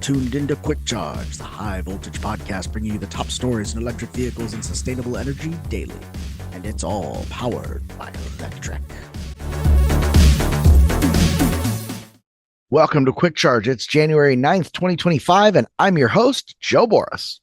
tuned into Quick Charge, the high voltage podcast bringing you the top stories in electric vehicles and sustainable energy daily. And it's all powered by Electrek. Welcome to Quick Charge. It's January 9th, 2025, and I'm your host, Joe Boris.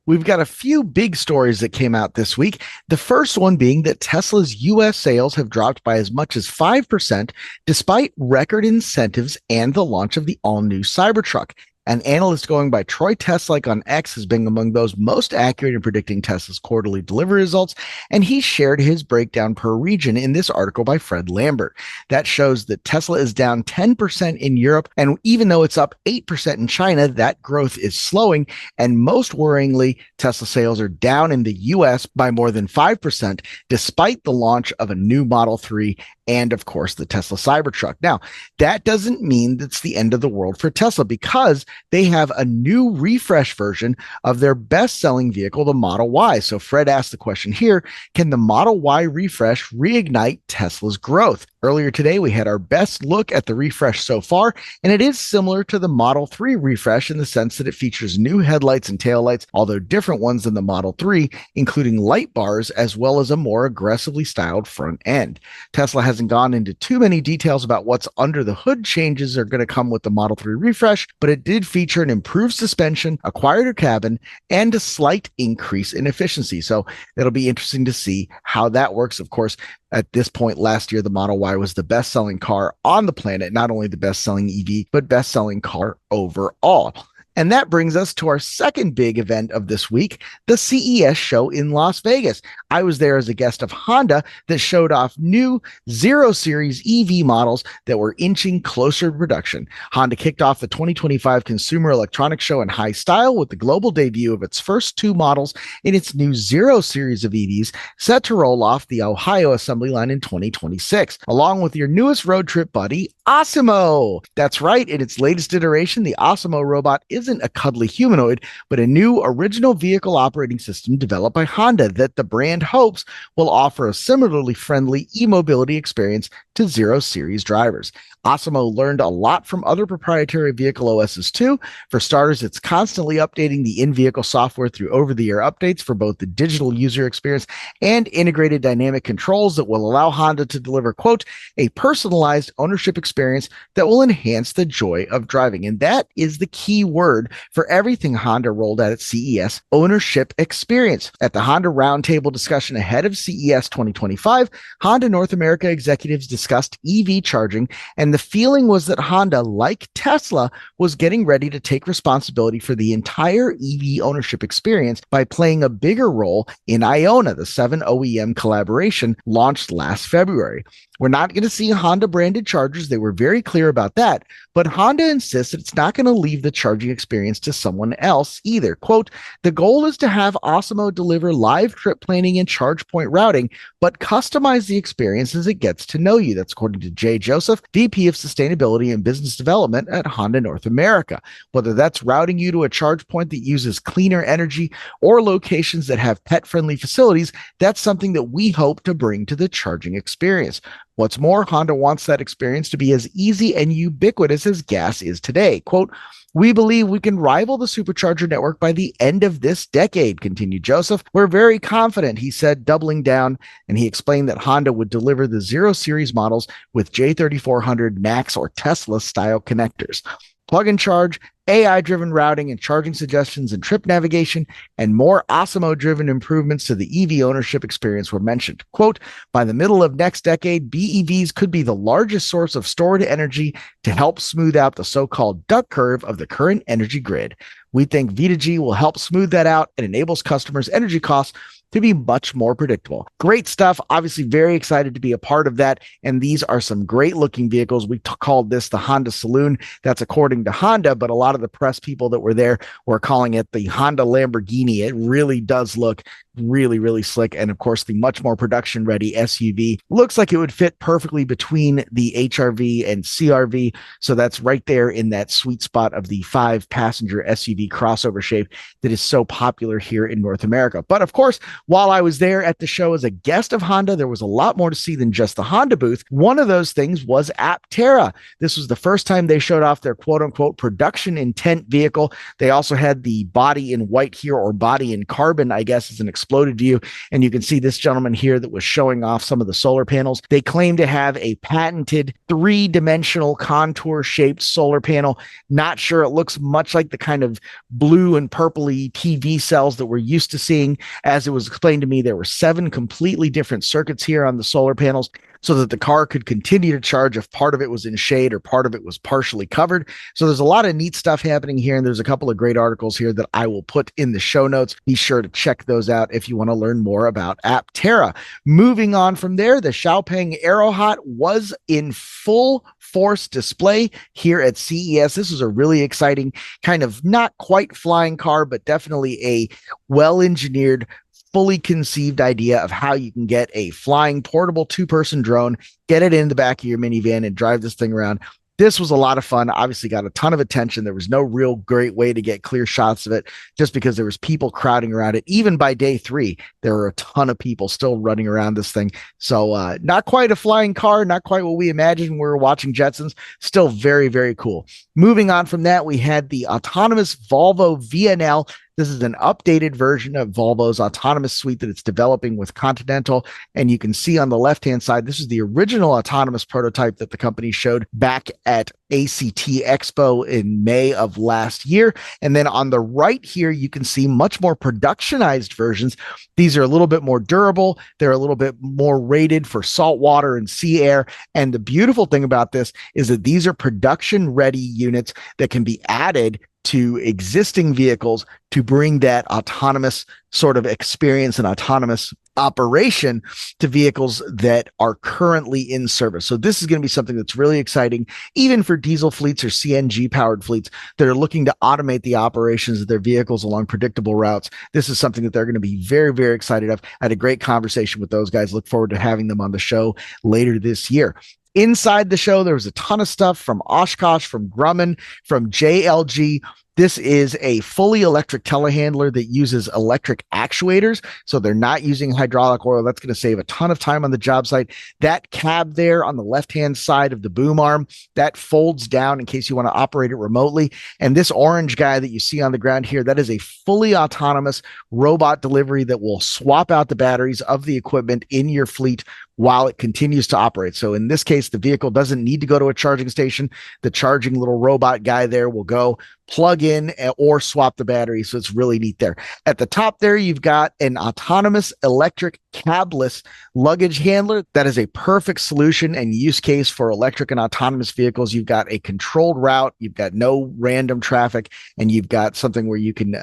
We've got a few big stories that came out this week. The first one being that Tesla's U.S. sales have dropped by as much as 5% despite record incentives and the launch of the all-new Cybertruck. An analyst going by Troy Teslike on X has been among those most accurate in predicting Tesla's quarterly delivery results, and he shared his breakdown per region in this article by Fred Lambert. That shows that Tesla is down 10% in Europe, and even though it's up 8% in China, that growth is slowing, and most worryingly, Tesla sales are down in the US by more than 5%, despite the launch of a new Model 3 and, of course, the Tesla Cybertruck. Now, that doesn't mean that's the end of the world for Tesla, because they have a new refresh version of their best-selling vehicle, the Model Y. So Fred asked the question here, can the Model Y refresh reignite Tesla's growth? Earlier today, we had our best look at the refresh so far, and it is similar to the Model 3 refresh in the sense that it features new headlights and taillights, although different ones than the Model 3, including light bars, as well as a more aggressively styled front end. Tesla hasn't gone into too many details about what's under the hood changes are going to come with the Model 3 refresh, but it did feature an improved suspension, a quieter cabin, and a slight increase in efficiency. So it'll be interesting to see how that works. Of course, at this point last year, the Model Y was the best-selling car on the planet, not only the best-selling EV, but best-selling car overall. And that brings us to our second big event of this week, the CES show in Las Vegas. I was there as a guest of Honda that showed off new 0 Series EV models that were inching closer to production. Honda kicked off the 2025 Consumer Electronics Show in high style with the global debut of its first 2 models in its new 0 Series of EVs set to roll off the Ohio assembly line in 2026, along with your newest road trip buddy, ASIMO. That's right, in its latest iteration, the ASIMO robot isn't a cuddly humanoid, but a new original vehicle operating system developed by Honda that the brand hopes will offer a similarly friendly e-mobility experience to 0 Series drivers. ASIMO learned a lot from other proprietary vehicle OSs too. For starters, it's constantly updating the in-vehicle software through over-the-air updates for both the digital user experience and integrated dynamic controls that will allow Honda to deliver, quote, a personalized ownership experience that will enhance the joy of driving. And that is the key word for everything Honda rolled out at CES, ownership experience. At the Honda Roundtable discussion ahead of CES 2025, Honda North America executives discussed EV charging, and the feeling was that Honda, like Tesla, was getting ready to take responsibility for the entire EV ownership experience by playing a bigger role in Iona, the 7 OEM collaboration launched last February. We're not going to see Honda branded chargers. They were very clear about that. But Honda insists that it's not going to leave the charging experience to someone else either. Quote, the goal is to have ASIMO deliver live trip planning and charge point routing, but customize the experience as it gets to know you. That's according to Jay Joseph, VP of Sustainability and Business Development at Honda North America. Whether that's routing you to a charge point that uses cleaner energy or locations that have pet-friendly facilities, that's something that we hope to bring to the charging experience. What's more, Honda wants that experience to be as easy and ubiquitous as gas is today. Quote, we believe we can rival the supercharger network by the end of this decade, continued Joseph. We're very confident, he said, doubling down, and he explained that Honda would deliver the 0 Series models with J3400 Max or Tesla-style connectors. Plug and charge, AI-driven routing and charging suggestions and trip navigation, and more ASIMO-driven improvements to the EV ownership experience were mentioned. Quote, by the middle of next decade, BEVs could be the largest source of stored energy to help smooth out the so-called duck curve of the current energy grid. We think V2G will help smooth that out and enables customers' energy costs to be much more predictable. Great stuff. Obviously, very excited to be a part of that. And these are some great looking vehicles. We called this the Honda Saloon. That's according to Honda, but a lot of the press people that were there were calling it the Honda Lamborghini. It really does look really, really slick. And of course, the much more production ready SUV looks like it would fit perfectly between the HRV and CRV. So that's right there in that sweet spot of the 5-passenger SUV crossover shape that is so popular here in North America. But of course, while I was there at the show as a guest of Honda, there was a lot more to see than just the Honda booth. One of those things was Aptera. This was the first time they showed off their quote unquote production intent vehicle. They also had the body in white here, or body in carbon, I guess, is an exploded view. And you can see this gentleman here that was showing off some of the solar panels. They claim to have a patented 3-dimensional contour shaped solar panel. Not sure, it looks much like the kind of blue and purpley TV cells that we're used to seeing. As it was explained to me, there were 7 completely different circuits here on the solar panels, so that the car could continue to charge if part of it was in shade or part of it was partially covered. So there's a lot of neat stuff happening here, and there's a couple of great articles here that I will put in the show notes. Be sure to check those out if you want to learn more about Aptera. Moving on from there, the Xiaopeng Aerohot was in full force display here at CES. This is a really exciting kind of not quite flying car, but definitely a well-engineered, fully conceived idea of how you can get a flying portable 2-person drone, get it in the back of your minivan and drive this thing around. This was a lot of fun. Obviously got a ton of attention. There was no real great way to get clear shots of it just because there was people crowding around it. Even by day 3, there were a ton of people still running around this thing. So not quite a flying car, not quite what we imagined when we were watching Jetsons. Still very, very cool. Moving on from that, we had the autonomous Volvo VNL. This is an updated version of Volvo's autonomous suite that it's developing with Continental. And you can see on the left-hand side, this is the original autonomous prototype that the company showed back at ACT Expo in May of last year. And then on the right here, you can see much more productionized versions. These are a little bit more durable. They're a little bit more rated for salt water and sea air. And the beautiful thing about this is that these are production-ready units that can be added to existing vehicles to bring that autonomous sort of experience and autonomous operation to vehicles that are currently in service. So this is going to be something that's really exciting, even for diesel fleets or CNG powered fleets that are looking to automate the operations of their vehicles along predictable routes. This is something that they're going to be very, very excited of. I had a great conversation with those guys. Look forward to having them on the show later this year. Inside the show, there was a ton of stuff from Oshkosh, from Grumman, from JLG. This is a fully electric telehandler that uses electric actuators. So they're not using hydraulic oil. That's going to save a ton of time on the job site. That cab there on the left-hand side of the boom arm, that folds down in case you want to operate it remotely. And this orange guy that you see on the ground here, that is a fully autonomous robot delivery that will swap out the batteries of the equipment in your fleet while it continues to operate. So in this case, the vehicle doesn't need to go to a charging station. The charging little robot guy there will go plug in or swap the battery. So it's really neat there. At the top there, you've got an autonomous electric cabless luggage handler. That is a perfect solution and use case for electric and autonomous vehicles. You've got a controlled route. You've got no random traffic, and you've got something where you can,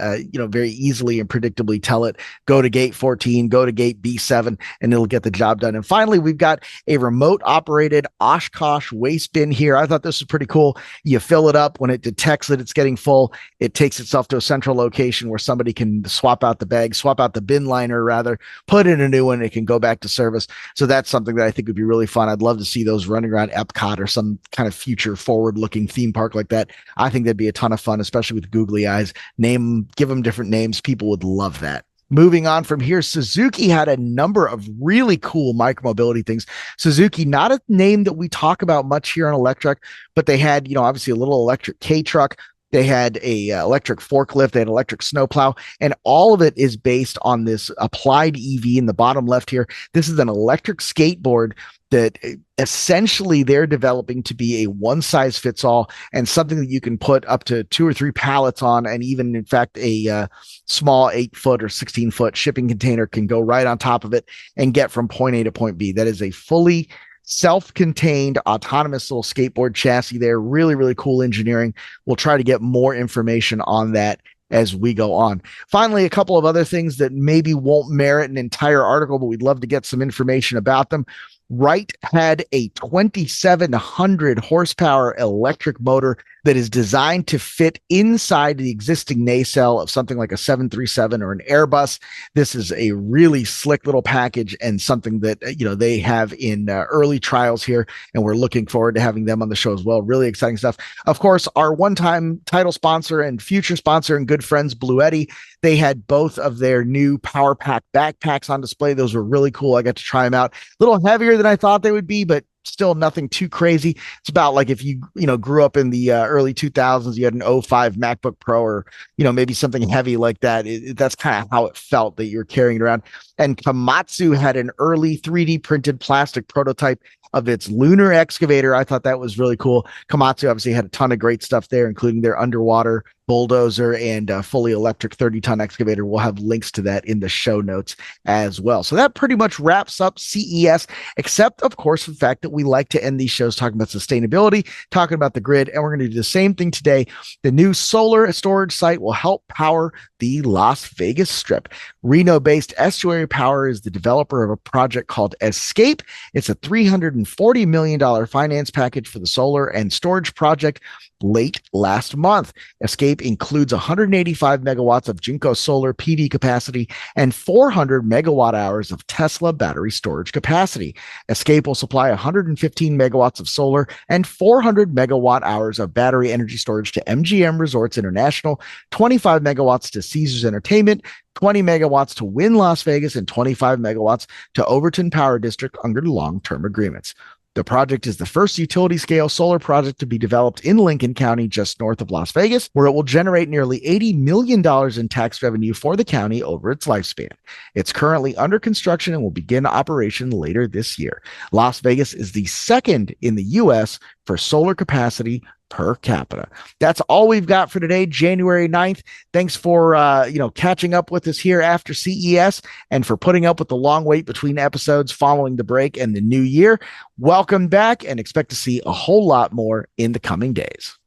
very easily and predictably tell it, go to gate 14, go to gate B7, and it'll get the job done. And finally, we've got a remote operated Oshkosh waste bin here. I thought this was pretty cool. You fill it up. When it detects that it's getting full, it takes itself to a central location where somebody can swap out the bag, swap out the bin liner rather, put in a new one. It can go back to service. So that's something that I think would be really fun. I'd love to see those running around Epcot or some kind of future forward looking theme park like that. I think that'd be a ton of fun, especially with googly eyes. Give them different names. People would love that. Moving on from here, Suzuki had a number of really cool micromobility things. Suzuki, not a name that we talk about much here on Electrek, but they had, obviously a little electric K-truck. They had a electric forklift, they had electric snowplow, and all of it is based on this applied EV in the bottom left here. This is an electric skateboard that essentially they're developing to be a one-size-fits-all and something that you can put up to 2 or 3 pallets on, and even, in fact, a small 8-foot or 16-foot shipping container can go right on top of it and get from point A to point B. That is a fully self-contained autonomous little skateboard chassis there. Really, really cool engineering. We'll try to get more information on that as we go on. Finally, a couple of other things that maybe won't merit an entire article, but we'd love to get some information about them. Wright had a 2,700 horsepower electric motor that is designed to fit inside the existing nacelle of something like a 737 or an Airbus. This is a really slick little package and something that they have in early trials here, and we're looking forward to having them on the show as well. Really exciting stuff. Of course, our one-time title sponsor and future sponsor and good friends, Bluetti, they had both of their new Power Pack backpacks on display. Those were really cool. I got to try them out. A little heavier than I thought they would be, but still nothing too crazy. It's about like if you grew up in the early 2000s, you had an '05 MacBook Pro, or maybe something heavy like that. That's kind of how it felt that you're carrying it around. And Komatsu had an early 3D printed plastic prototype of its lunar excavator. I thought that was really cool. Komatsu obviously had a ton of great stuff there, including their underwater bulldozer and fully electric 30-ton excavator. We'll have links to that in the show notes as well. So that pretty much wraps up CES, except, of course, the fact that we like to end these shows talking about sustainability, talking about the grid, and we're going to do the same thing today. The new solar storage site will help power the Las Vegas Strip. Reno-based Estuary Power is the developer of a project called Escape. It's a $340 million finance package for the solar and storage project late last month. Escape includes 185 megawatts of Jinko solar PV capacity and 400 megawatt hours of Tesla battery storage capacity. Escape will supply 115 megawatts of solar and 400 megawatt hours of battery energy storage to MGM Resorts International, 25 megawatts to Caesars Entertainment, 20 megawatts to Wynn Las Vegas, and 25 megawatts to Overton Power District under long-term agreements. The project is the first utility-scale solar project to be developed in Lincoln County, just north of Las Vegas, where it will generate nearly $80 million in tax revenue for the county over its lifespan. It's currently under construction and will begin operation later this year. Las Vegas is the second in the U.S. for solar capacity per capita. That's all we've got for today, January 9th. Thanks for catching up with us here after CES and for putting up with the long wait between episodes following the break and the new year. Welcome back, and expect to see a whole lot more in the coming days.